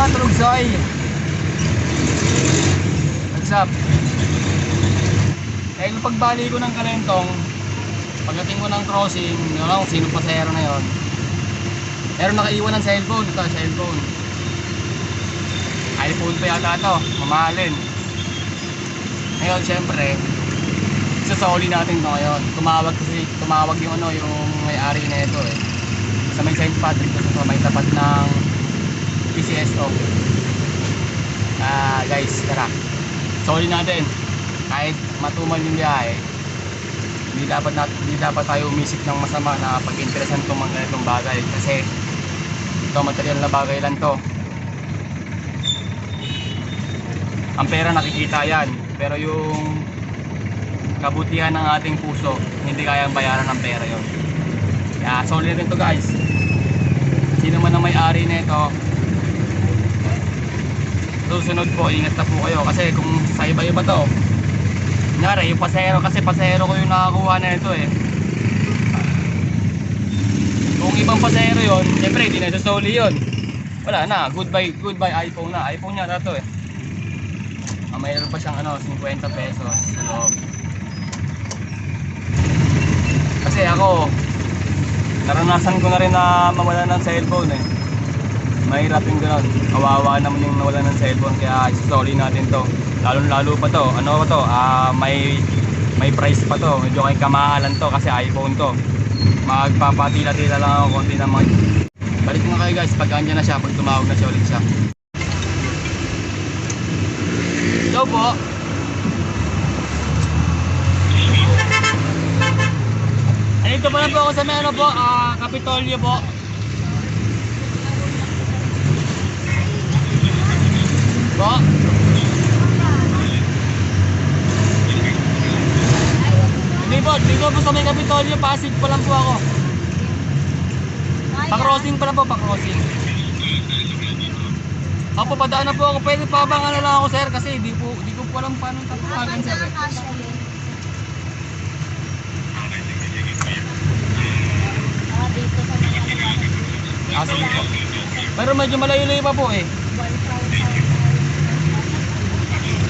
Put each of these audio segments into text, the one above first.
mga Tulugsoy. What's up? Eh, kung pagbali ko ng Kalentong, pagdating ko ng crossing, yun lang kung sino pasahero na yon. Meron nakaiwan ng cellphone. Ito, cellphone. iPhone pa yata ito. Mamahalin. Ngayon, syempre, sasoli natin ito ngayon. Tumawag yung yung may-ari na ito eh. Sa may St. Patrick, sa may tapat ng PCSO. Guys, tara. Soli natin. Kahit matumal yung biyahe, hindi dapat tayo umisip ng masama na pag-interesan itong mga ganitong bagay. Kasi ito, material na bagay lang to. Ang pera nakikita yan, pero yung kabutihan ng ating puso hindi kayang bayaran ng pera yon. Kaya solid rin to guys. Sino man ang may-ari na ito, susunod po, ingat na po kayo. Kasi kung sa iba-iba to, kunyari yung pasahero, kasi pasahero ko yung nakakuha na ito eh. Kung ibang pasahero yon, siyempre hindi na sasoli yun. Wala na, goodbye iPhone na. iPhone niya na to eh. Mayroon pa siyang 50 pesos sa loob. Kasi ako, naranasan ko na rin na mawala ng cellphone eh. Mahirap yung gano'n. Kawawa naman yung nawala ng cellphone, kaya isasoli natin to. Lalo pa to. Ano pa to? May price pa to. Medyo kay kamahalan to kasi iPhone to. Magpapatila-tila lang ako konti na mga. Balik nga kayo guys pag andyan na siya, pag tumawag na siya ulit siya. Hello po. Andito pa lang po ako sa may po, Kapitolyo po. Po. Dito po sa may Kapitolyo, Pasig pa lang po ako. Pa-crossing pa lang po, pa-crossing. Ako, padaan na po ako. Pwede pa bang lang ako sir kasi di ko po alam paano tatawagan sir. Sige po. Pero medyo malayo-layo pa po eh.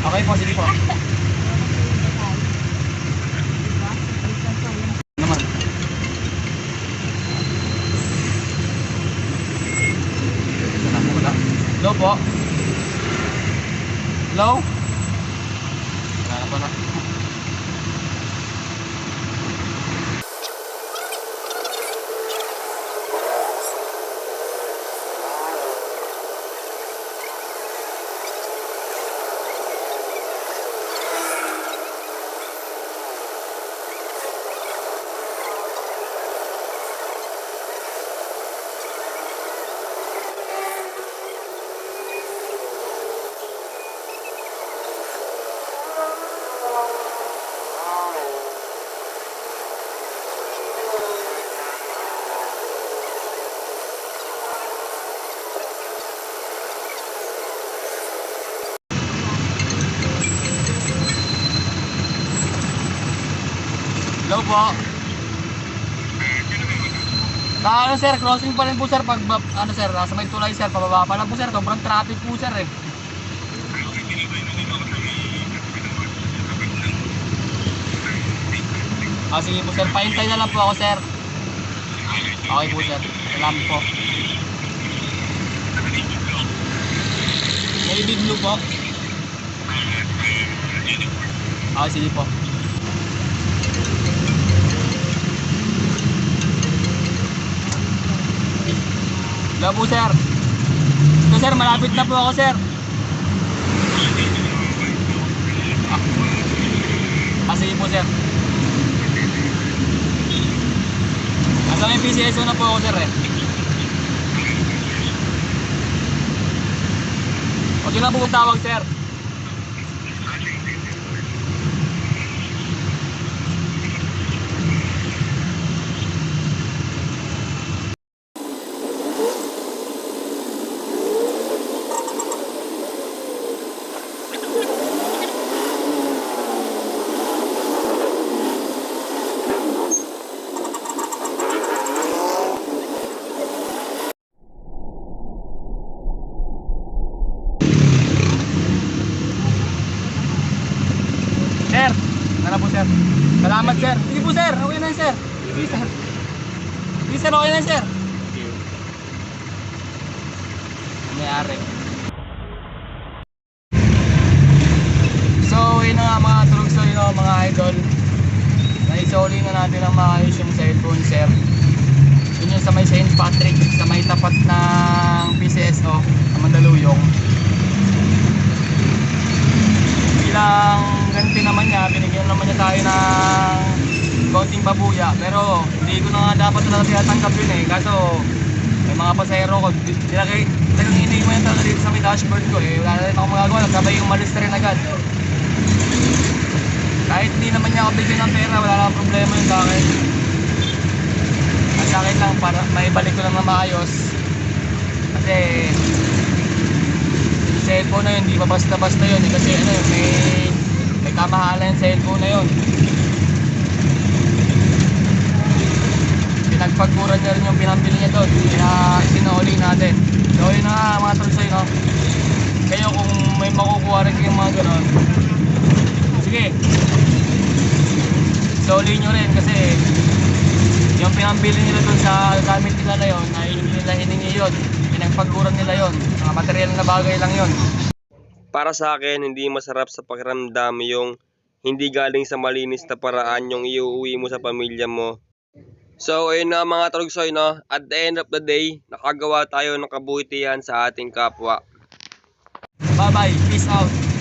Okay po, sige po. Naman. Hello po. Hello? Wala na po na. Hello po. Sir, crossing pa rin po sir pag sir, sa may tulay sir, pababa pa lang po sir, sobrang traffic po sir eh. Sige po sir, pahintay na lang po ako sir. Okay po sir, salamat po. Navy blue po. Sige po. Hello po sir. Ito sir, malapit na po ako sir. Sige po sir. Nasa may PCSO na po ako sir eh. Okay lang po kung tawag sir. Salamat sir. Sige po sir, okay na sir. Sige sir. Sige sir, okay na sir. Nangyari. So yun na nga mga tulog-soy mga idol. Naisoli na natin ang maayos yung cellphone sir. Yun yung sa may St. Patrick, sa may tapat ng PCSO sa Mandaluyong. Bilang ganti naman niya, binigyan naman niya tayo ng konting babuya. Pero hindi ko na nga dapat talaga tinatanggap yun eh. Kaso may mga pasahero ko, talagang iniwan yung talaga dito sa may dashboard ko eh. Wala na rin ako magagawa, sabay yung umalis na rin agad. Kahit hindi naman niya ako bigyan ng pera, wala lang problema yun sa akin. At sa akin lang, para maibalik ko lang na maayos. Kasi yung cellphone na yun, hindi pa basta-basta yun eh. Kasi ano yun, may kamahalan yung cellphone na yun. Pinagpagkuran niya rin yung pinambili niya doon, kaya sinuli natin. So yun na mga tulsoy no. Kayo kung may makukuha rin kayong mga gano'n, sige, soli nyo rin kasi yung pinambili nila doon sa gamit nila na yun, ay hindi nila hiningi yun, pinagpagkuran nila yun, mga material na bagay lang yun. Para sa akin, hindi masarap sa pakiramdam yung hindi galing sa malinis na paraan yung iuwi mo sa pamilya mo. So, ayun na mga tulogsoy, no? At the end of the day, nakagawa tayo ng kabutihan sa ating kapwa. Bye bye, peace out.